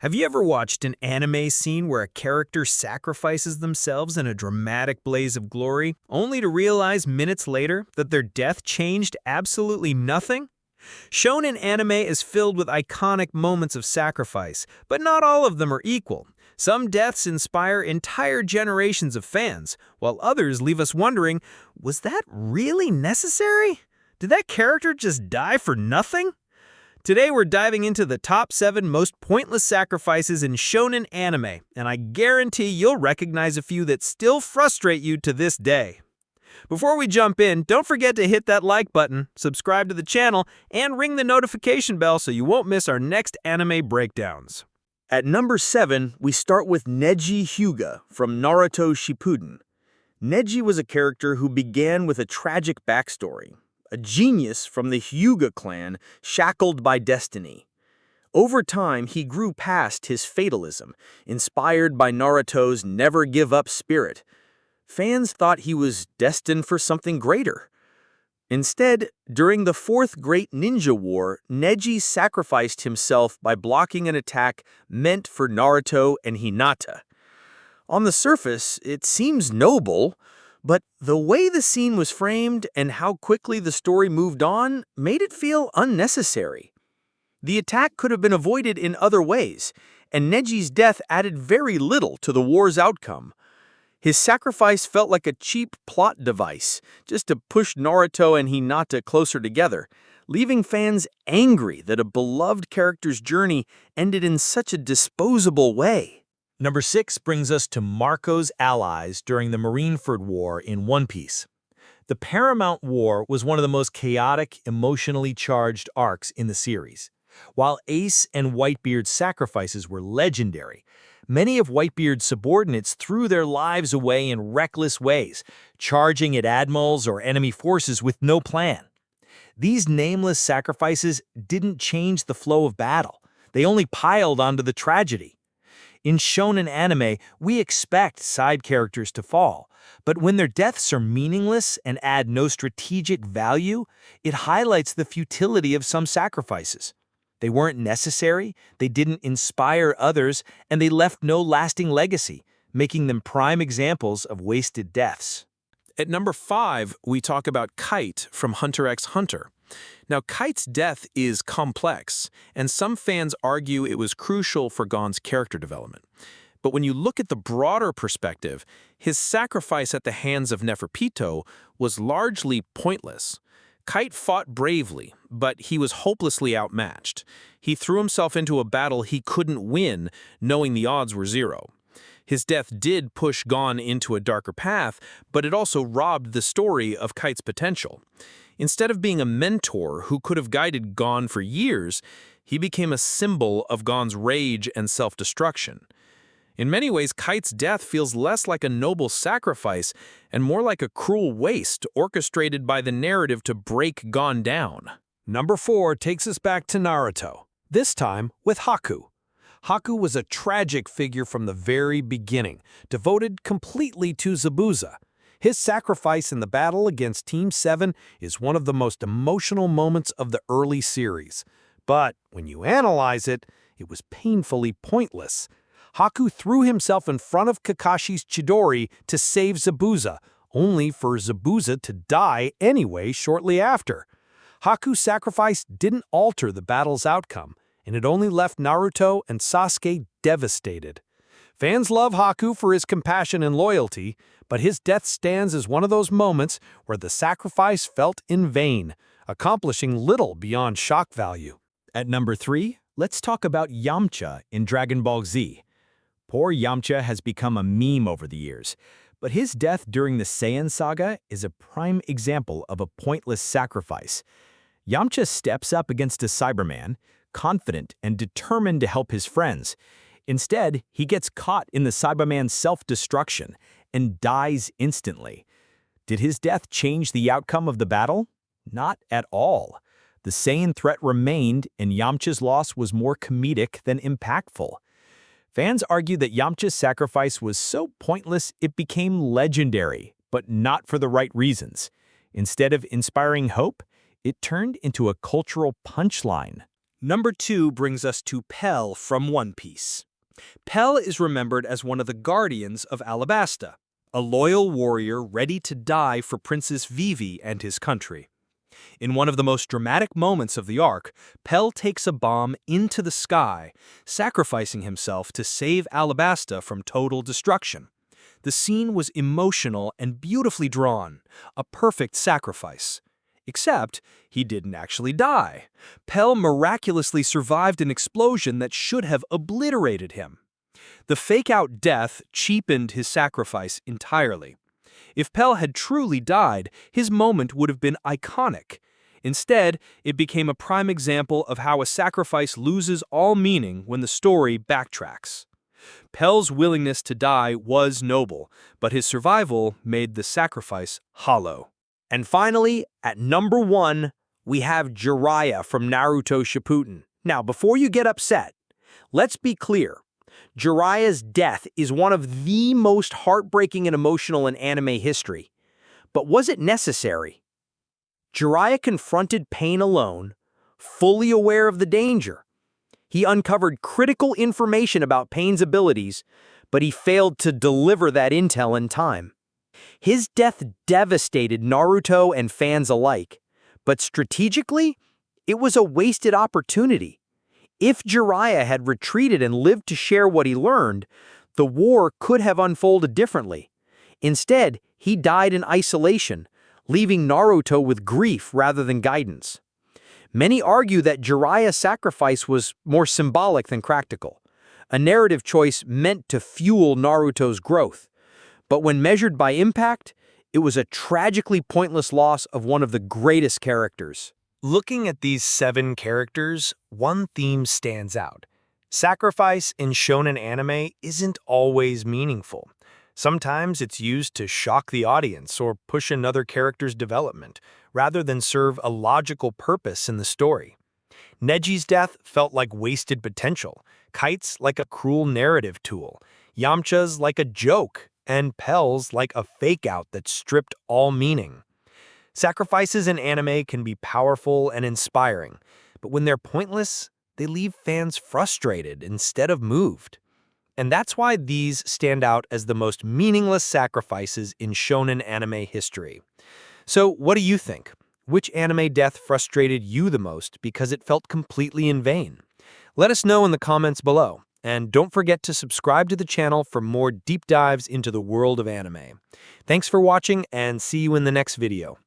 Have you ever watched an anime scene where a character sacrifices themselves in a dramatic blaze of glory, only to realize minutes later that their death changed absolutely nothing? Shounen anime is filled with iconic moments of sacrifice, but not all of them are equal. Some deaths inspire entire generations of fans, while others leave us wondering, was that really necessary? Did that character just die for nothing? Today we're diving into the top 7 most pointless sacrifices in shonen anime, and I guarantee you'll recognize a few that still frustrate you to this day. Before we jump in, don't forget to hit that like button, subscribe to the channel, and ring the notification bell so you won't miss our next anime breakdowns. At number 7, we start with Neji Hyuga from Naruto Shippuden. Neji was a character who began with a tragic backstory. A genius from the Hyuga clan shackled by destiny. Over time, he grew past his fatalism, inspired by Naruto's never-give-up spirit. Fans thought he was destined for something greater. Instead, during the Fourth Great Ninja War, Neji sacrificed himself by blocking an attack meant for Naruto and Hinata. On the surface, it seems noble, but the way the scene was framed and how quickly the story moved on made it feel unnecessary. The attack could have been avoided in other ways, and Neji's death added very little to the war's outcome. His sacrifice felt like a cheap plot device, just to push Naruto and Hinata closer together, leaving fans angry that a beloved character's journey ended in such a disposable way. Number 6 brings us to Marco's allies during the Marineford War in One Piece. The Paramount War was one of the most chaotic, emotionally charged arcs in the series. While Ace and Whitebeard's sacrifices were legendary, many of Whitebeard's subordinates threw their lives away in reckless ways, charging at admirals or enemy forces with no plan. These nameless sacrifices didn't change the flow of battle. They only piled onto the tragedy. In shonen anime, we expect side characters to fall, but when their deaths are meaningless and add no strategic value, it highlights the futility of some sacrifices. They weren't necessary, they didn't inspire others, and they left no lasting legacy, making them prime examples of wasted deaths. At number 5, we talk about Kite from Hunter x Hunter. Now, Kite's death is complex, and some fans argue it was crucial for Gon's character development. But when you look at the broader perspective, his sacrifice at the hands of Neferpito was largely pointless. Kite fought bravely, but he was hopelessly outmatched. He threw himself into a battle he couldn't win, knowing the odds were 0. His death did push Gon into a darker path, but it also robbed the story of Kite's potential. Instead of being a mentor who could have guided Gon for years, he became a symbol of Gon's rage and self-destruction. In many ways, Kite's death feels less like a noble sacrifice and more like a cruel waste orchestrated by the narrative to break Gon down. Number 4 takes us back to Naruto, this time with Haku. Haku was a tragic figure from the very beginning, devoted completely to Zabuza. His sacrifice in the battle against Team 7 is one of the most emotional moments of the early series. But when you analyze it, it was painfully pointless. Haku threw himself in front of Kakashi's Chidori to save Zabuza, only for Zabuza to die anyway shortly after. Haku's sacrifice didn't alter the battle's outcome, and it only left Naruto and Sasuke devastated. Fans love Haku for his compassion and loyalty, but his death stands as one of those moments where the sacrifice felt in vain, accomplishing little beyond shock value. At number 3, let's talk about Yamcha in Dragon Ball Z. Poor Yamcha has become a meme over the years, but his death during the Saiyan saga is a prime example of a pointless sacrifice. Yamcha steps up against a Cyberman, confident and determined to help his friends. Instead, he gets caught in the Cyberman's self-destruction and dies instantly. Did his death change the outcome of the battle? Not at all. The Saiyan threat remained, and Yamcha's loss was more comedic than impactful. Fans argue that Yamcha's sacrifice was so pointless it became legendary, but not for the right reasons. Instead of inspiring hope, it turned into a cultural punchline. Number 2 brings us to Pell from One Piece. Pell is remembered as one of the guardians of Alabasta, a loyal warrior ready to die for Princess Vivi and his country. In one of the most dramatic moments of the arc, Pell takes a bomb into the sky, sacrificing himself to save Alabasta from total destruction. The scene was emotional and beautifully drawn, a perfect sacrifice. Except, he didn't actually die. Pell miraculously survived an explosion that should have obliterated him. The fake-out death cheapened his sacrifice entirely. If Pell had truly died, his moment would have been iconic. Instead, it became a prime example of how a sacrifice loses all meaning when the story backtracks. Pell's willingness to die was noble, but his survival made the sacrifice hollow. And finally, at number 1, we have Jiraiya from Naruto Shippuden. Now, before you get upset, let's be clear. Jiraiya's death is one of the most heartbreaking and emotional in anime history. But was it necessary? Jiraiya confronted pain alone, fully aware of the danger. He uncovered critical information about Pain's abilities, but he failed to deliver that intel in time. His death devastated Naruto and fans alike, but strategically, it was a wasted opportunity. If Jiraiya had retreated and lived to share what he learned, the war could have unfolded differently. Instead, he died in isolation, leaving Naruto with grief rather than guidance. Many argue that Jiraiya's sacrifice was more symbolic than practical, a narrative choice meant to fuel Naruto's growth. But when measured by impact, it was a tragically pointless loss of one of the greatest characters. Looking at these 7 characters, one theme stands out. Sacrifice in shonen anime isn't always meaningful. Sometimes it's used to shock the audience or push another character's development, rather than serve a logical purpose in the story. Neji's death felt like wasted potential, Kite's like a cruel narrative tool, Yamcha's like a joke, and Pell's like a fake-out that stripped all meaning. Sacrifices in anime can be powerful and inspiring, but when they're pointless, they leave fans frustrated instead of moved. And that's why these stand out as the most meaningless sacrifices in shonen anime history. So, what do you think? Which anime death frustrated you the most because it felt completely in vain? Let us know in the comments below. And don't forget to subscribe to the channel for more deep dives into the world of anime. Thanks for watching and see you in the next video.